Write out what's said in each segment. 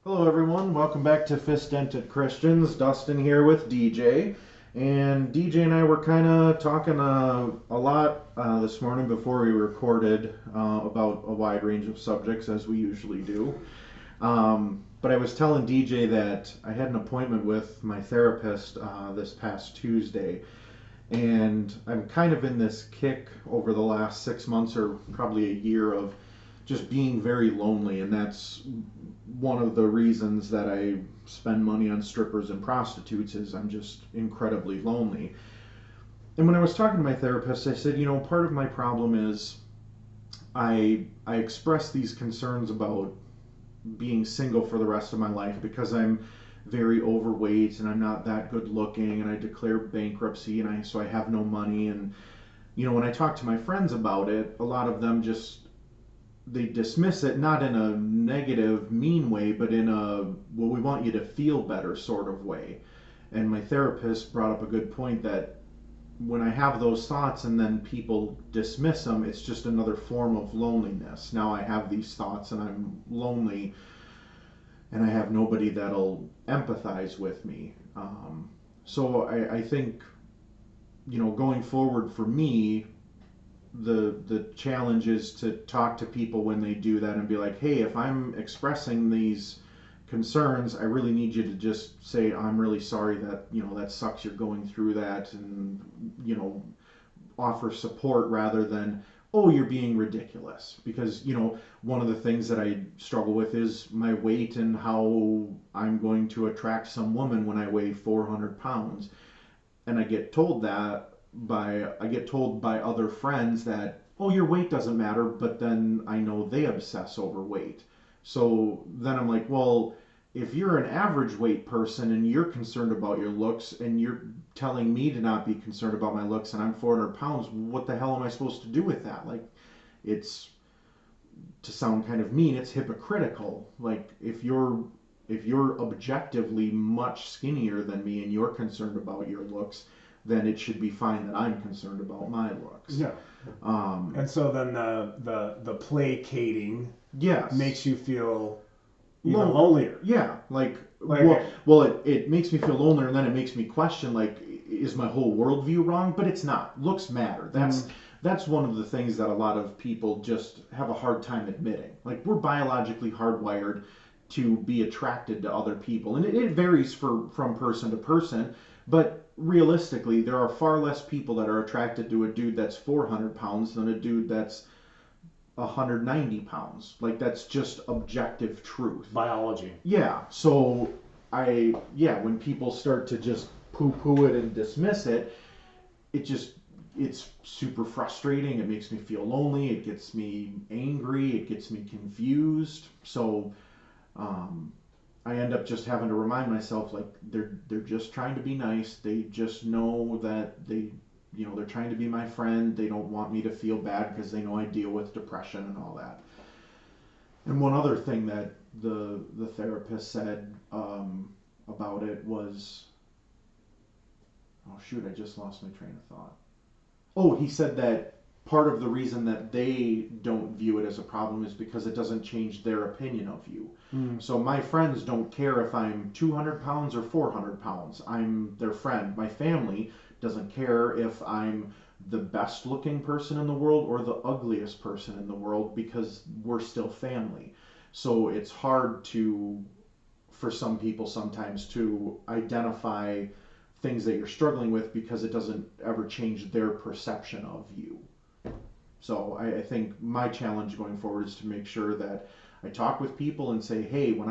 Hello, everyone. Welcome back to Fist Dented Christians. Dustin here with DJ. And DJ and I were kind of talking a lot this morning before we recorded about a wide range of subjects, as we usually do. But I was telling DJ that I had an appointment with my therapist this past Tuesday. And I'm kind of in this kick over the last 6 months or probably a year of just being very lonely, and that's one of the reasons that I spend money on strippers and prostitutes is I'm just incredibly lonely. And when I was talking to my therapist, I said, part of my problem is I express these concerns about being single for the rest of my life because I'm very overweight and I'm not that good looking and I declare bankruptcy and I have no money. And when I talk to my friends about it, a lot of them just they dismiss it, not in a negative, mean way, but in a, well, we want you to feel better sort of way. And my therapist brought up a good point that when I have those thoughts and then people dismiss them, it's just another form of loneliness. Now I have these thoughts and I'm lonely and I have nobody that'll empathize with me. So I think, going forward for me, the challenge is to talk to people when they do that and be like, hey, if I'm expressing these concerns, I really need you to just say, I'm really sorry that, that sucks you're going through that, and, offer support rather than, oh, you're being ridiculous. Because, one of the things that I struggle with is my weight and how I'm going to attract some woman when I weigh 400 pounds. And I get told by other friends that, oh, your weight doesn't matter, but then I know they obsess over weight. So then I'm like, well, if you're an average weight person and you're concerned about your looks and you're telling me to not be concerned about my looks and I'm 400 pounds, what the hell am I supposed to do with that? Like, it's, to sound kind of mean, it's hypocritical. Like, if you're objectively much skinnier than me and you're concerned about your looks, then it should be fine that I'm concerned about my looks. Yeah. And so then the placating Yes. makes you feel even lonelier. Yeah, like, Like, well, it makes me feel lonelier, and then it makes me question, like, is my whole worldview wrong? But it's not. Looks matter. That's one of the things that a lot of people just have a hard time admitting. Like, we're biologically hardwired to be attracted to other people, and it varies from person to person. But realistically, there are far less people that are attracted to a dude that's 400 pounds than a dude that's 190 pounds. Like, that's just objective truth. biology. Yeah. So when people start to just poo poo it and dismiss it, it just, it's super frustrating. It makes me feel lonely. It gets me angry. It gets me confused. So, um, I end up just having to remind myself, like, they're just trying to be nice. They just know that they're trying to be my friend. They don't want me to feel bad because they know I deal with depression and all that. And one other thing that the therapist said about it was, oh shoot, I just lost my train of thought. Oh, he said that part of the reason that they don't view it as a problem is because it doesn't change their opinion of you. Mm. So my friends don't care if I'm 200 pounds or 400 pounds. I'm their friend. My family doesn't care if I'm the best looking person in the world or the ugliest person in the world because we're still family. So it's hard for some people sometimes to identify things that you're struggling with because it doesn't ever change their perception of you. So I think my challenge going forward is to make sure that I talk with people and say, hey, when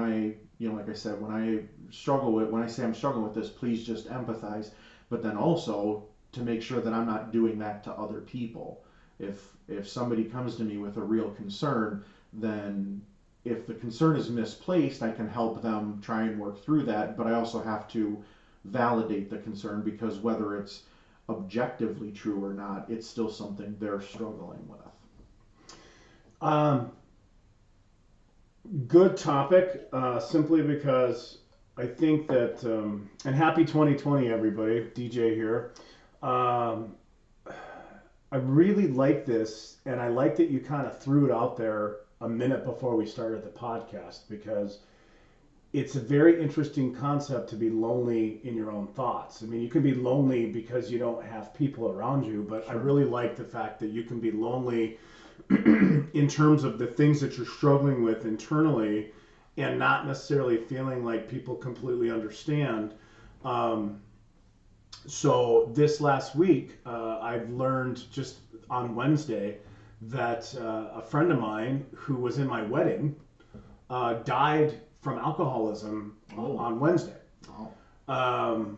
like I said, when I say I'm struggling with this, please just empathize. But then also to make sure that I'm not doing that to other people. If somebody comes to me with a real concern, then if the concern is misplaced, I can help them try and work through that. But I also have to validate the concern because whether it's objectively true or not, it's still something they're struggling with. Um, Good topic, simply because I think that, and happy 2020, everybody. DJ here. Um, I really like this, and I like that you kind of threw it out there a minute before we started the podcast because it's a very interesting concept to be lonely in your own thoughts. I mean, you can be lonely because you don't have people around you, but I Sure. really like the fact that you can be lonely in terms of the things that you're struggling with internally and not necessarily feeling like people completely understand. Um, so this last week, I've learned just on Wednesday that a friend of mine who was in my wedding died from alcoholism Oh. on Wednesday. Oh.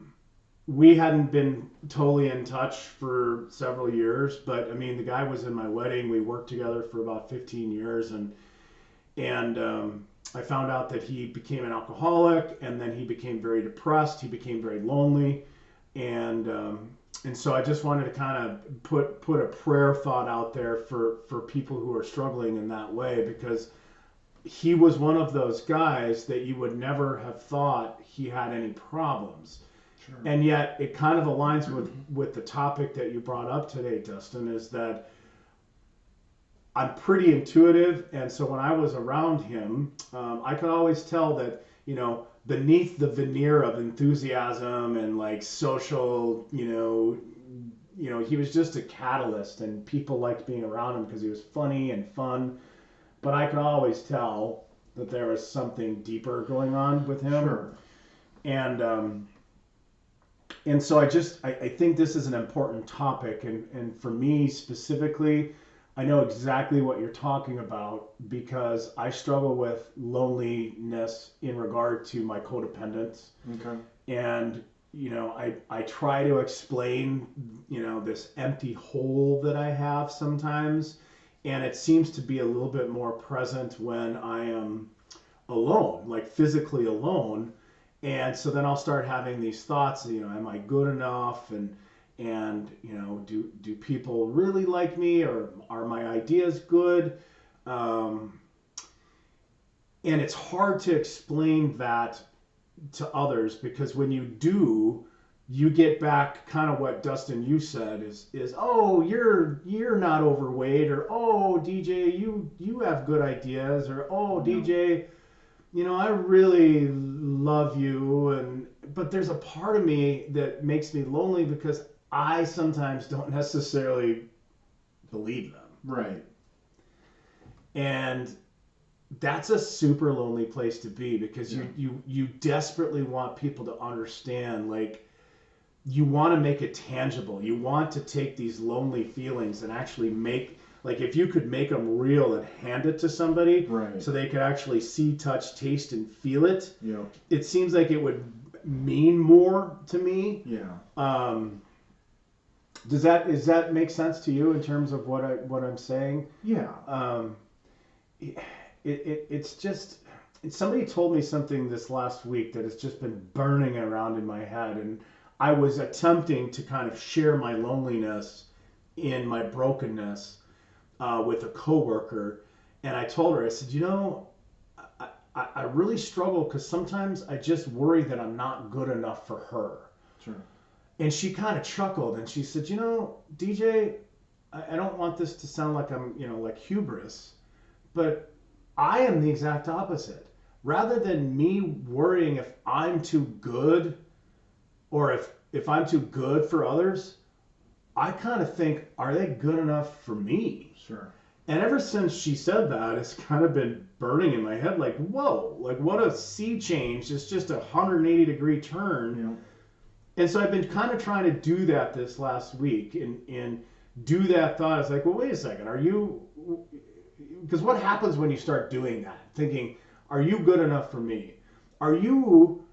We hadn't been totally in touch for several years, but I mean, the guy was in my wedding. We worked together for about 15 years, and I found out that he became an alcoholic, and then he became very depressed. He became very lonely, and so I just wanted to kind of put a prayer thought out there for people who are struggling in that way, because he was one of those guys that you would never have thought he had any problems. Sure. And yet it kind of aligns with the topic that you brought up today, Dustin, is that I'm pretty intuitive. And so when I was around him, I could always tell that, beneath the veneer of enthusiasm and like social, he was just a catalyst and people liked being around him because he was funny and fun. But I could always tell that there was something deeper going on with him. Sure. And so I think this is an important topic, and for me specifically, I know exactly what you're talking about because I struggle with loneliness in regard to my codependence. Okay. And I try to explain this empty hole that I have sometimes, and it seems to be a little bit more present when I am alone, like physically alone. And so then I'll start having these thoughts, am I good enough? And do people really like me, or are my ideas good? And it's hard to explain that to others, because when you do, you get back kind of what Dustin you said is oh, you're not overweight, or oh, DJ, you have good ideas, or oh, DJ, I really love you, but there's a part of me that makes me lonely because I sometimes don't necessarily believe them. Right. And that's a super lonely place to be, because you desperately want people to understand, like, you want to make it tangible. You want to take these lonely feelings and actually make, like, if you could make them real and hand it to somebody, Right. so they could actually see, touch, taste, and feel it. Yeah. It seems like it would mean more to me. Yeah. Does that make sense to you in terms of what I'm saying? Yeah. It's just, somebody told me something this last week that has just been burning around in my head, and I was attempting to kind of share my loneliness in my brokenness with a coworker, and I told her, I said, I really struggle because sometimes I just worry that I'm not good enough for her. Sure. And she kind of chuckled and she said, DJ, I don't want this to sound like I'm, like hubris, but I am the exact opposite. Rather than me worrying if I'm too good, or if I'm too good for others, I kind of think, are they good enough for me? Sure. And ever since she said that, it's kind of been burning in my head, like, whoa, like what a sea change. It's just a 180-degree turn. Yeah. And so I've been kind of trying to do that this last week, and do that thought. It's like, well, wait a second, because what happens when you start doing that? Thinking, are you good enough for me? Are you,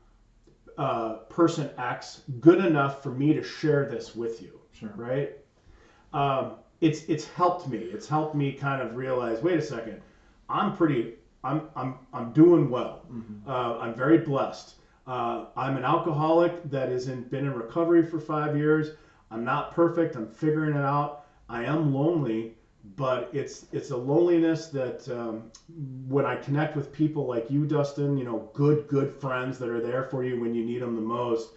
person X, good enough for me to share this with you? Sure. Right? It's helped me. It's helped me kind of realize, wait a second, I'm doing well. Mm-hmm. I'm very blessed. I'm an alcoholic that been in recovery for 5 years. I'm not perfect. I'm figuring it out. I am lonely, but it's a loneliness that when I connect with people like you, Dustin, good friends that are there for you when you need them the most,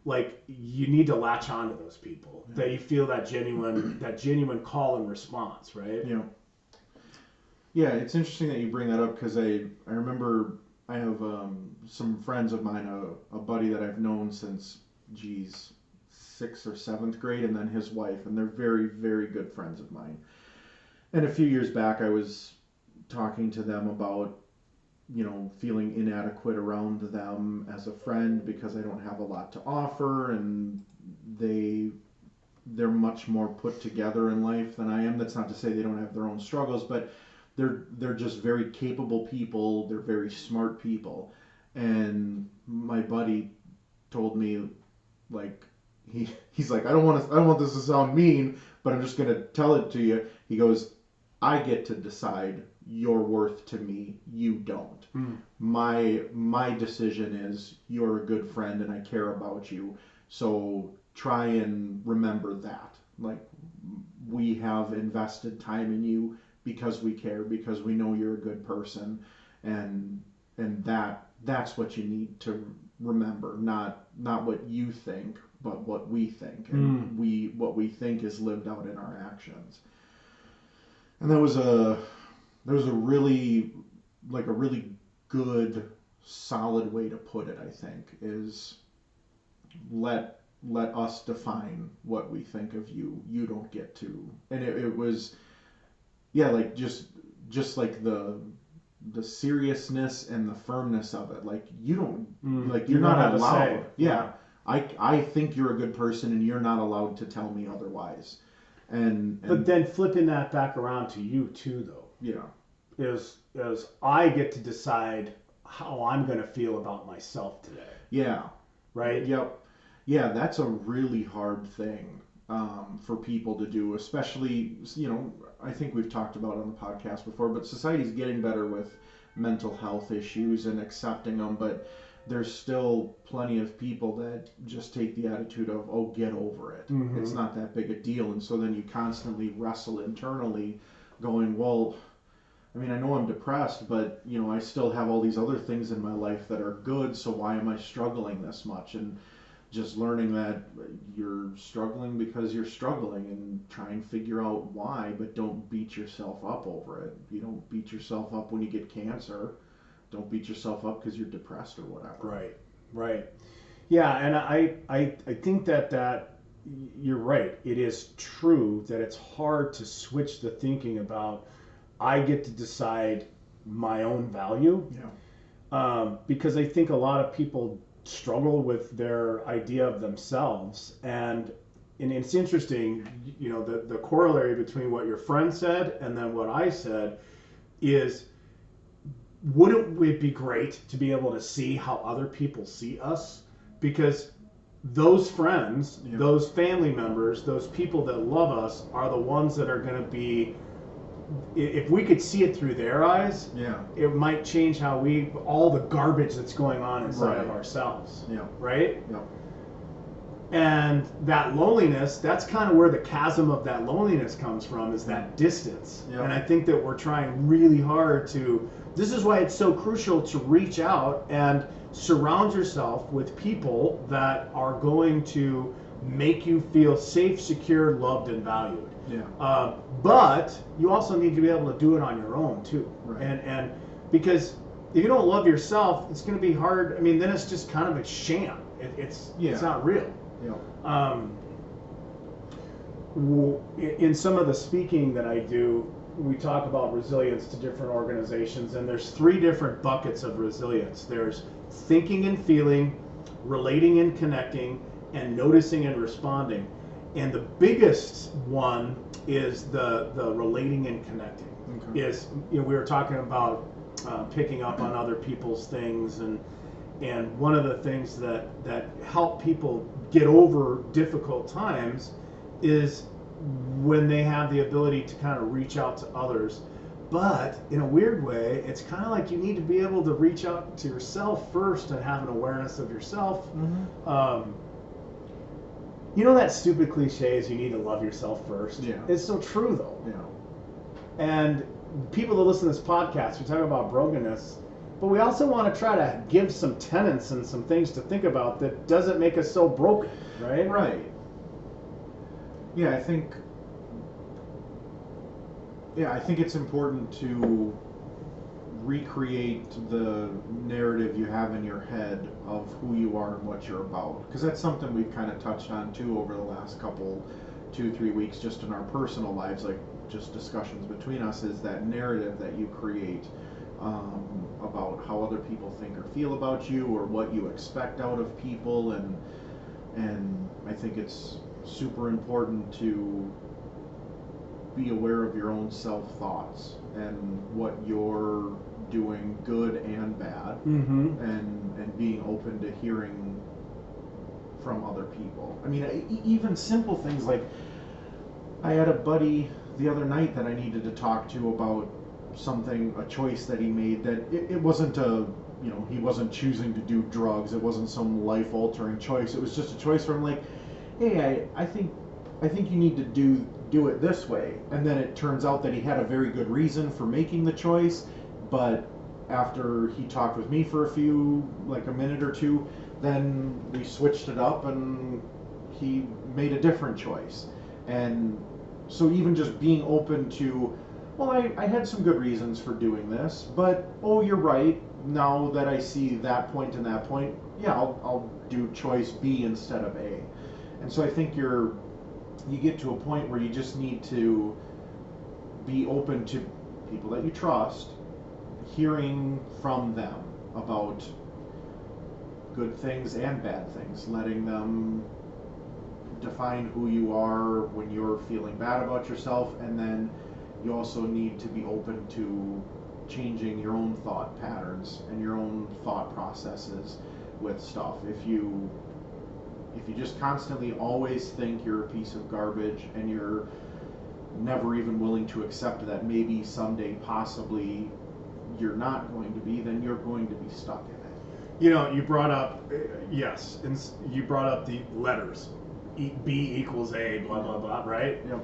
like, you need to latch on to those people, that you feel that genuine call and response, right? Yeah. Yeah, it's interesting that you bring that up, because I remember I have some friends of mine, a buddy that I've known since, geez, sixth or seventh grade, and then his wife, and they're very, very good friends of mine. And a few years back, I was talking to them about, feeling inadequate around them as a friend because I don't have a lot to offer, and they they're much more put together in life than I am. That's not to say they don't have their own struggles, but they're just very capable people. They're very smart people. And my buddy told me, like, he's like, I don't want this to sound mean, but I'm just gonna tell it to you. He goes, I get to decide your worth to me. You don't. Mm. My decision is you're a good friend and I care about you. So try and remember that. Like, we have invested time in you because we care, because we know you're a good person, and that's what you need to remember. Not what you think, but what we think, and what we think is lived out in our actions. And that was a really, like, a really good, solid way to put it. I think is let let us define what we think of you. You don't get to. And it was, yeah, like, just like the seriousness and the firmness of it. Like, you don't, like, you're not allowed. Yeah. I think you're a good person and you're not allowed to tell me otherwise. And But then flipping that back around to you too, though, yeah. is I get to decide how I'm going to feel about myself today, Yeah. right? Yep. Yeah, that's a really hard thing for people to do, especially, I think we've talked about it on the podcast before, but society's getting better with mental health issues and accepting them, but there's still plenty of people that just take the attitude of, oh, get over it. Mm-hmm. It's not that big a deal. And so then you constantly wrestle internally going, well, I mean, I know I'm depressed, but, I still have all these other things in my life that are good, so why am I struggling this much? And just learning that you're struggling because you're struggling, and try and figure out why, but don't beat yourself up over it. You don't beat yourself up when you get cancer. Don't beat yourself up because you're depressed or whatever. Right. Yeah, and I think that you're right. It is true that it's hard to switch the thinking about I get to decide my own value. Yeah. Because I think a lot of people struggle with their idea of themselves, and it's interesting, the corollary between what your friend said and then what I said is, wouldn't it be great to be able to see how other people see us? Because those friends, Yeah. those family members, those people that love us are the ones that are going to be, if we could see it through their eyes, Yeah. it might change how all the garbage that's going on inside of Right. ourselves. Yeah. Right? Yeah. And that loneliness, that's kind of where the chasm of that loneliness comes from, is that distance. Yeah. And I think that we're trying really hard this is why it's so crucial to reach out and surround yourself with people that are going to make you feel safe, secure, loved, and valued. Yeah. But you also need to be able to do it on your own too. Right. And because if you don't love yourself, it's going to be hard. I mean, then it's just kind of a sham. It's not real. Yeah. In some of the speaking that I do, we talk about resilience to different organizations, and there's 3 different buckets of resilience. There's thinking and feeling, relating and connecting, and noticing and responding. And the biggest one is the relating and connecting. Okay. Is, we were talking about picking up on other people's things, and one of the things that help people get over difficult times is when they have the ability to kind of reach out to others. But in a weird way, it's kind of like you need to be able to reach out to yourself first and have an awareness of yourself. Mm-hmm. That stupid cliche is you need to love yourself first. Yeah. It's so true, though. Yeah. And people that listen to this podcast, we talk about brokenness, but we also want to try to give some tenets and some things to think about that doesn't make us so broken, right? Right. Yeah, I think it's important to recreate the narrative you have in your head of who you are and what you're about. Because that's something we've kind of touched on too over the last couple, 2-3 weeks, just in our personal lives, like just discussions between us, is that narrative that you create about how other people think or feel about you, or what you expect out of people. And I think it's super important to be aware of your own self-thoughts and what you're doing, good and bad, and being open to hearing from other people. I mean, even simple things like, I had a buddy the other night that I needed to talk to about something, a choice that he made, that it wasn't a, you know, he wasn't choosing to do drugs, it wasn't some life-altering choice, it was just a choice from like, hey, I think you need to do it this way. And then it turns out that he had a very good reason for making the choice, but after he talked with me for a minute or two, then we switched it up and he made a different choice. And so even just being open to, well, I had some good reasons for doing this, but oh, you're right, now that I see that point and that point, yeah, I'll do choice B instead of A. And so I think you get to a point where you just need to be open to people that you trust, hearing from them about good things and bad things, letting them define who you are when you're feeling bad about yourself, and then you also need to be open to changing your own thought patterns and your own thought processes with stuff. If you just constantly always think you're a piece of garbage and you're never even willing to accept that maybe someday possibly you're not going to be, then you're going to be stuck in it. You know, you brought up, yes, and you brought up the letters, B equals A, blah, blah, blah, right? Yep.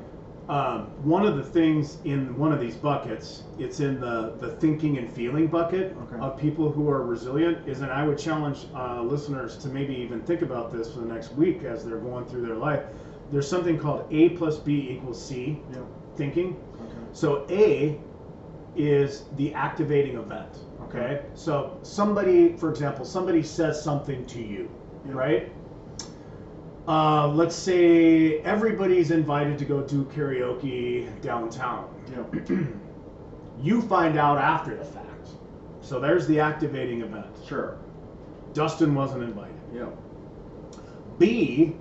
One of the things in one of these buckets, it's in the thinking and feeling bucket of people who are resilient, is, and I would challenge listeners to maybe even think about this for the next week as they're going through their life. There's something called A plus B equals C thinking. Okay. So A is the activating event. Okay. So somebody, for example, somebody says something to you, right? Let's say everybody's invited to go do karaoke downtown. You find out after the fact. So there's the activating event. Sure. Dustin wasn't invited. B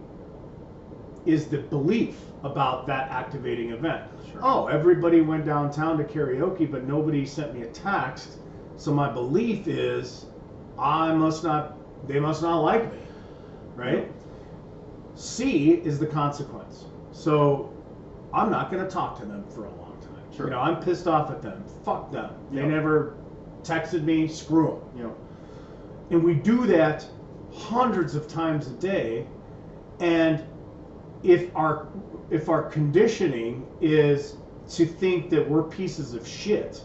is the belief about that activating event. Sure. Oh, everybody went downtown to karaoke, but nobody sent me a text. So my belief is they must not like me, right? C is the consequence. So I'm not going to talk to them for a long time. Sure. You know, I'm pissed off at them. Fuck them. They never texted me. Screw them. And we do that hundreds of times a day. And if our conditioning is to think that we're pieces of shit,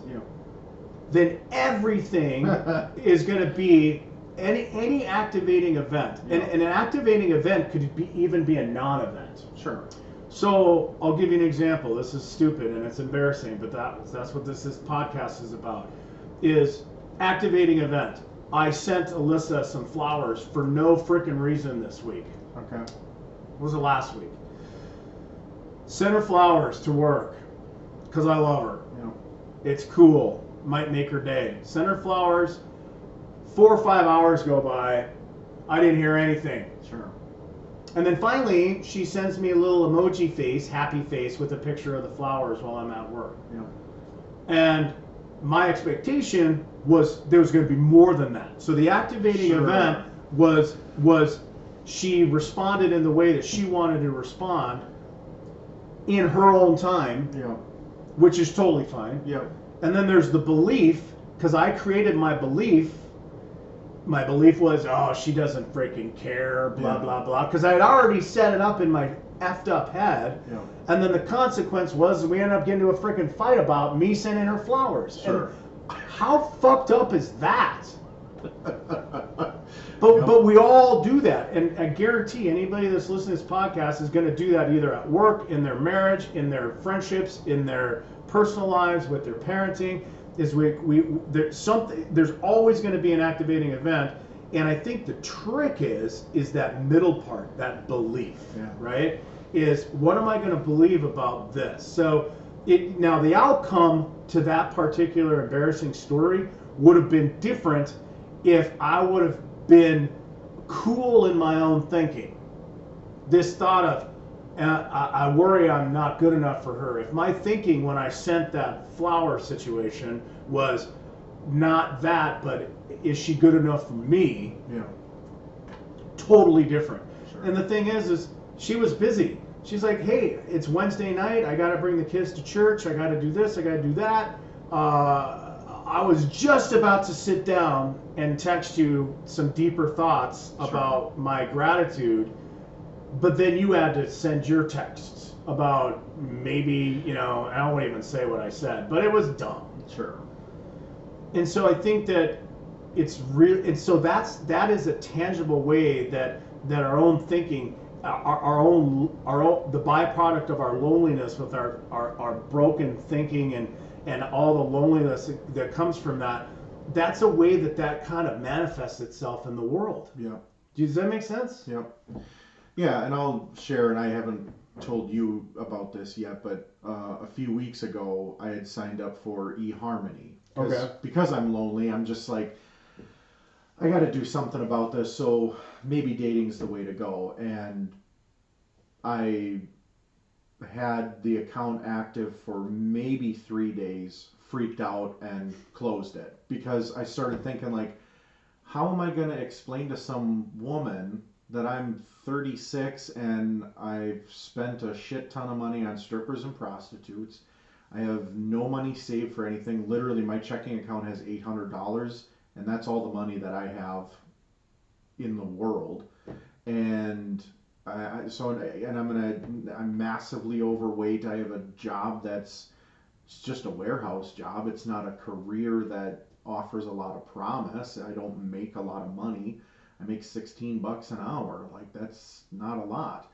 then everything is going to be any activating event. And an activating event could even be a non-event. Sure. So I'll give you an example. This is stupid and it's embarrassing, but that's what this podcast is about. Is activating event. I sent Alyssa some flowers for no freaking reason this week. Okay. Was it last week? Sent her flowers to work because I love her. It's cool. Might make her day. Sent her flowers. 4 or 5 hours go by. I didn't hear anything. Sure. And then finally, she sends me a little emoji face, happy face, with a picture of the flowers while I'm at work. And my expectation was there was going to be more than that. So the activating event was she responded in the way that she wanted to respond in her own time, which is totally fine. And then there's the belief, because I created my belief. My belief was, oh, she doesn't freaking care, blah, blah, blah. Because I had already set it up in my effed up head. And then the consequence was we ended up getting into a freaking fight about me sending her flowers. Sure. And how fucked up is that? But we all do that. And I guarantee anybody that's listening to this podcast is going to do that either at work, in their marriage, in their friendships, in their personal lives, with their parenting. is there's always going to be an activating event, and I think the trick is that middle part, that belief, right? Is what am I going to believe about this? So now the outcome to that particular embarrassing story would have been different if I would have been cool in my own thinking. This thought of, I worry I'm not good enough for her. If my thinking when I sent that flower situation was not that, but is she good enough for me? Yeah. Totally different. Sure. And the thing is she was busy. She's like, hey, it's Wednesday night. I got to bring the kids to church. I got to do this. I got to do that. I was just about to sit down and text you some deeper thoughts about my gratitude, but then you had to send your texts about maybe, I don't even say what I said, but it was dumb. Sure. And so I think that it's real, and so that is a tangible way that our own thinking, our own the byproduct of our loneliness with our broken thinking and all the loneliness that comes from that, that's a way that kind of manifests itself in the world. Yeah. Does that make sense? Yeah. Yeah, and I'll share, and I haven't told you about this yet, but a few weeks ago I had signed up for eHarmony. Okay. Because I'm lonely, I'm just like, I got to do something about this, so maybe dating's the way to go. And I had the account active for maybe 3 days, freaked out, and closed it. Because I started thinking, like, how am I going to explain to some woman that I'm 36 and I've spent a shit ton of money on strippers and prostitutes? I have no money saved for anything. Literally, my checking account has $800, and that's all the money that I have in the world. And I'm massively overweight. I have a job it's just a warehouse job. It's not a career that offers a lot of promise. I don't make a lot of money. I make $16 an hour. Like, that's not a lot.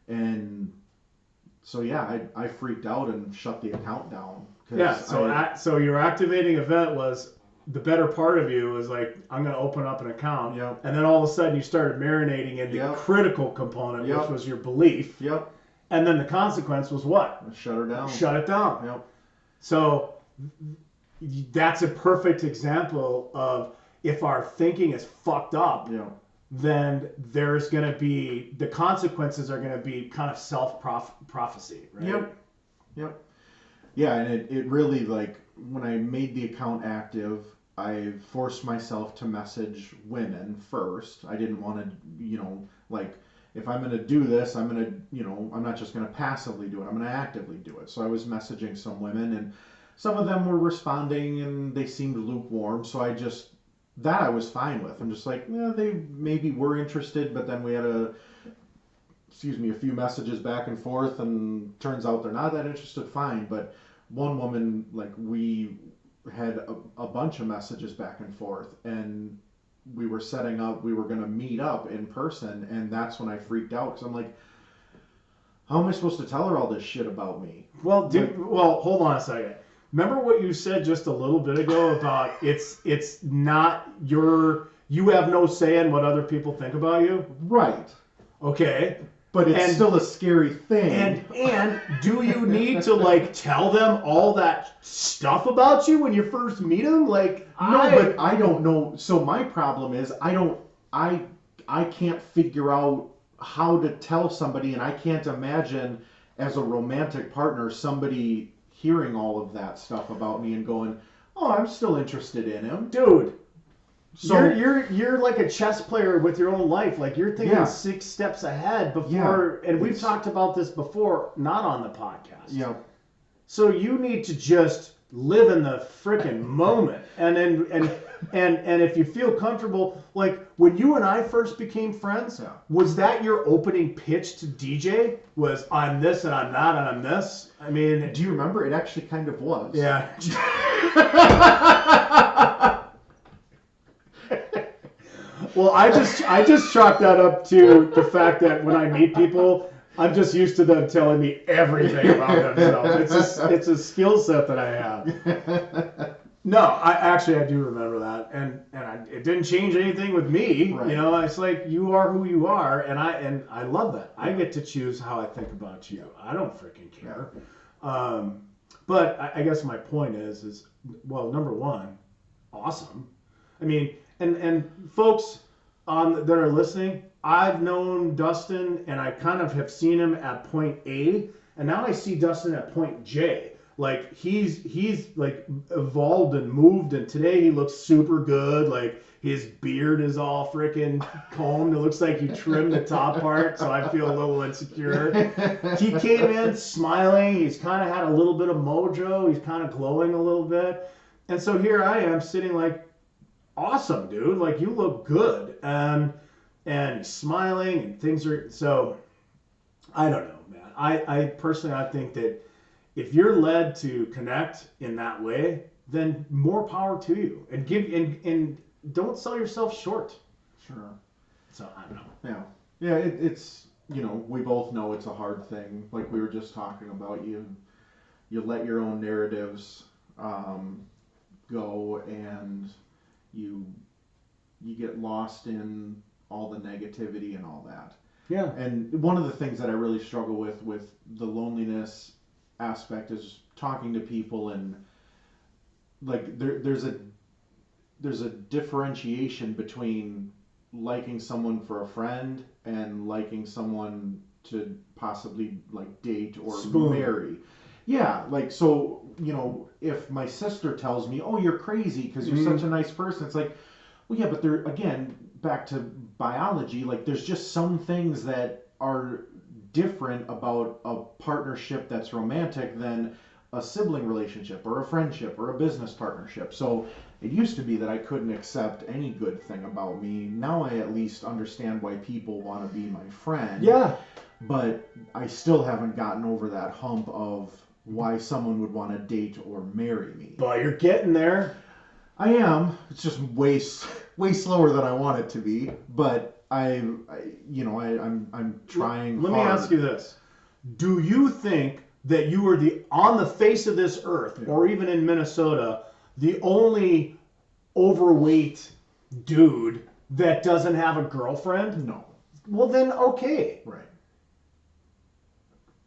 And so yeah, I freaked out and shut the account down. Yeah. So your activating event was, the better part of you was like, I'm going to open up an account. Yep. And then all of a sudden you started marinating in the critical component, which was your belief. Yep. And then the consequence was what? Shut her down. Shut it down. Yep. So that's a perfect example of, if our thinking is fucked up, then there's going to be, the consequences are going to be kind of self-prophecy, right? Yep. Yeah, and it really, like, when I made the account active, I forced myself to message women first. I didn't want to, like, if I'm going to do this, I'm going to, I'm not just going to passively do it. I'm going to actively do it. So I was messaging some women, and some of them were responding, and they seemed lukewarm. So I was fine with. I'm just like, yeah, they maybe were interested, but then we had a few messages back and forth, and turns out they're not that interested. Fine. But one woman, like, we had a bunch of messages back and forth, and we were setting up, we were going to meet up in person, and that's when I freaked out, because I'm like, how am I supposed to tell her all this shit about me? Well, hold on a second. Remember what you said just a little bit ago about it's not you have no say in what other people think about you? Right. Okay. But it's still a scary thing. And do you need to, like, tell them all that stuff about you when you first meet them? Like, but I don't know. So my problem is I can't figure out how to tell somebody, and I can't imagine as a romantic partner somebody hearing all of that stuff about me and going, "Oh, I'm still interested in him." Dude. So you're like a chess player with your own life. Like, you're thinking 6 steps ahead before, and we've talked about this before, not on the podcast. Yeah. So you need to just live in the freaking moment, and if you feel comfortable, like when you and I first became friends, was that your opening pitch to DJ? Was, I'm this and I'm that and I'm this? I mean, do you remember? It actually kind of was. Yeah. Well, I just chalk that up to the fact that when I meet people, I'm just used to them telling me everything about themselves. It's a skill set that I have. No, I do remember that, and it didn't change anything with me. Right. You know, it's like you are who you are, and I love that. I get to choose how I think about you. I don't freaking care. But I guess my point is well, number one, awesome. I mean, and folks that are listening, I've known Dustin, and I kind of have seen him at point A, and now I see Dustin at point J. Like he's like evolved and moved, and today he looks super good. Like his beard is all freaking combed. It looks like you trimmed the top part, so I feel a little insecure. He came in smiling. He's kind of had a little bit of mojo. He's kind of glowing a little bit, and so here I am sitting like, awesome, dude. Like you look good, and he's smiling, and things are so. I don't know, man. I personally I think that if you're led to connect in that way, then more power to you, and and don't sell yourself short. Sure. So I don't know. Yeah. It's we both know it's a hard thing. Like we were just talking about, you let your own narratives go, and you get lost in all the negativity and all that. Yeah. And one of the things that I really struggle with the loneliness aspect is talking to people, and like there's a differentiation between liking someone for a friend and liking someone to possibly like date or marry. Yeah, like so, if my sister tells me, "Oh, you're crazy because you're such a nice person," it's like, well, yeah, but there again, back to biology, like there's just some things that are different about a partnership that's romantic than a sibling relationship or a friendship or a business partnership. So it used to be that I couldn't accept any good thing about me. Now I at least understand why people want to be my friend. Yeah. But I still haven't gotten over that hump of why someone would want to date or marry me. But you're getting there. I am. It's just way slower than I want it to be. But I'm trying. Let me ask you this: do you think that you are on the face of this earth, or even in Minnesota, the only overweight dude that doesn't have a girlfriend? No. Well, then okay. Right.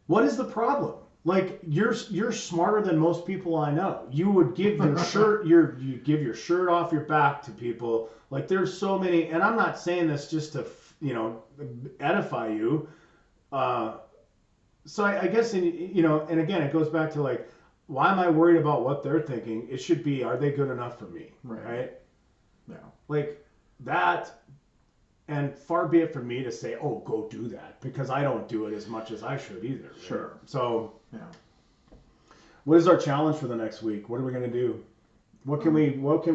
What is the problem? Like you're smarter than most people I know. You would give your shirt you give your shirt off your back to people. Like there's so many, and I'm not saying this just to edify you. So I guess and again it goes back to like, why am I worried about what they're thinking? It should be, are they good enough for me? Right? Yeah. Like that. And far be it from me to say, oh, go do that, because I don't do it as much as I should either. Right? Sure. So, yeah. What is our challenge for the next week? What are we going to do? What can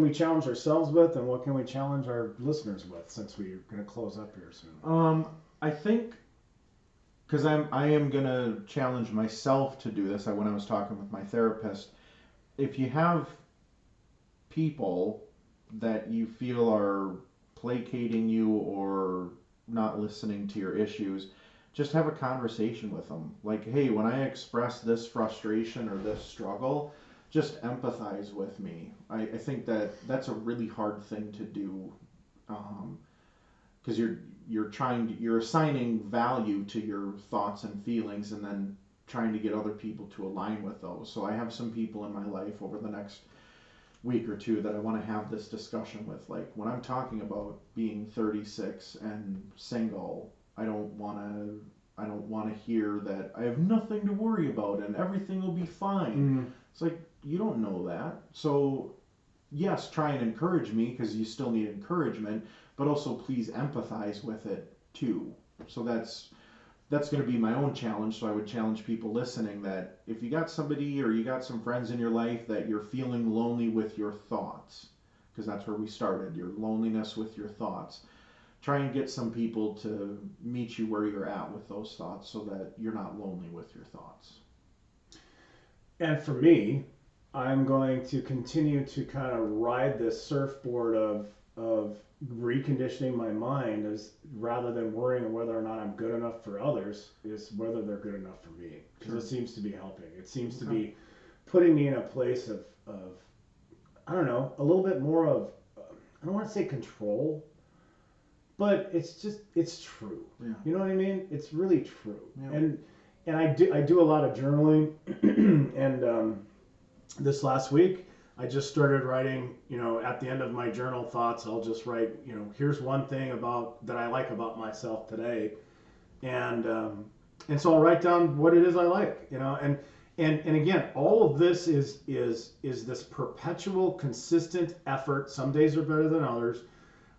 we challenge ourselves with, and what can we challenge our listeners with, since we're going to close up here soon? I think, because I am going to challenge myself to do this. When I was talking with my therapist, if you have people that you feel are placating you or not listening to your issues, just have a conversation with them. Like, hey, when I express this frustration or this struggle, just empathize with me. I think that's a really hard thing to do, because you're assigning value to your thoughts and feelings, and then trying to get other people to align with those. So I have some people in my life over the next week or two that I want to have this discussion with. Like, when I'm talking about being 36 and single, I don't want to hear that I have nothing to worry about and everything will be fine. It's like, you don't know that. So yes, try and encourage me, because you still need encouragement, but also please empathize with it too. So that's going to be my own challenge. So I would challenge people listening that if you got somebody or you got some friends in your life that you're feeling lonely with your thoughts, because that's where we started, your loneliness with your thoughts, try and get some people to meet you where you're at with those thoughts, so that you're not lonely with your thoughts. And for me, I'm going to continue to kind of ride this surfboard of reconditioning my mind, as rather than worrying whether or not I'm good enough for others, is whether they're good enough for me, because it seems to be helping. It seems to be putting me in a place of I don't know, a little bit more of, I don't want to say control, but it's true. Yeah. You know what I mean? It's really true. Yeah. And I do a lot of journaling, and this last week I just started writing. At the end of my journal thoughts, I'll just write. Here's one thing that I like about myself today, and so I'll write down what it is I like. And again, all of this is this perpetual, consistent effort. Some days are better than others,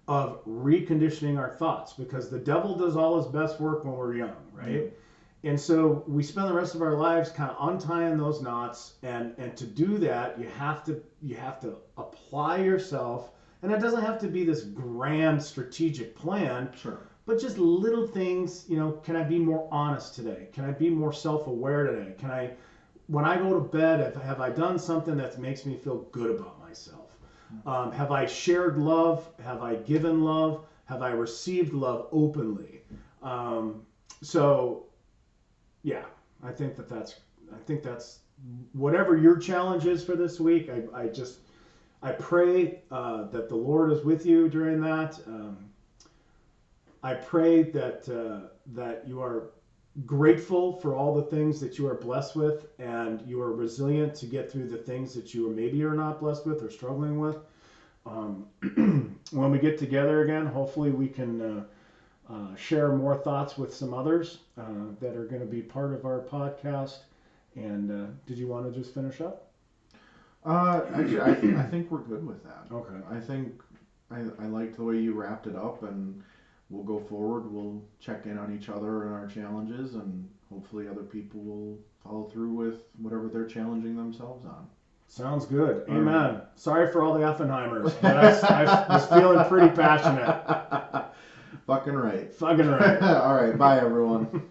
of reconditioning our thoughts, because the devil does all his best work when we're young, right? Mm-hmm. And so we spend the rest of our lives kind of untying those knots, and to do that, you have to apply yourself, and it doesn't have to be this grand strategic plan. Sure. But just little things. Can I be more honest today? Can I be more self-aware today? When I go to bed, have I done something that makes me feel good about myself? Have I shared love? Have I given love? Have I received love openly? So, yeah, I think that's whatever your challenge is for this week. I pray that the Lord is with you during that. I pray that you are grateful for all the things that you are blessed with, and you are resilient to get through the things that you maybe are not blessed with or struggling with. When we get together again, hopefully we can share more thoughts with some others that are going to be part of our podcast. And did you want to just finish up? Actually, I think we're good with that. Okay. I think I liked the way you wrapped it up, and we'll go forward. We'll check in on each other and our challenges, and hopefully other people will follow through with whatever they're challenging themselves on. Sounds good. Amen. Sorry for all the Effenheimers, but I was feeling pretty passionate. Fucking right. Fucking right. All right. Bye, everyone.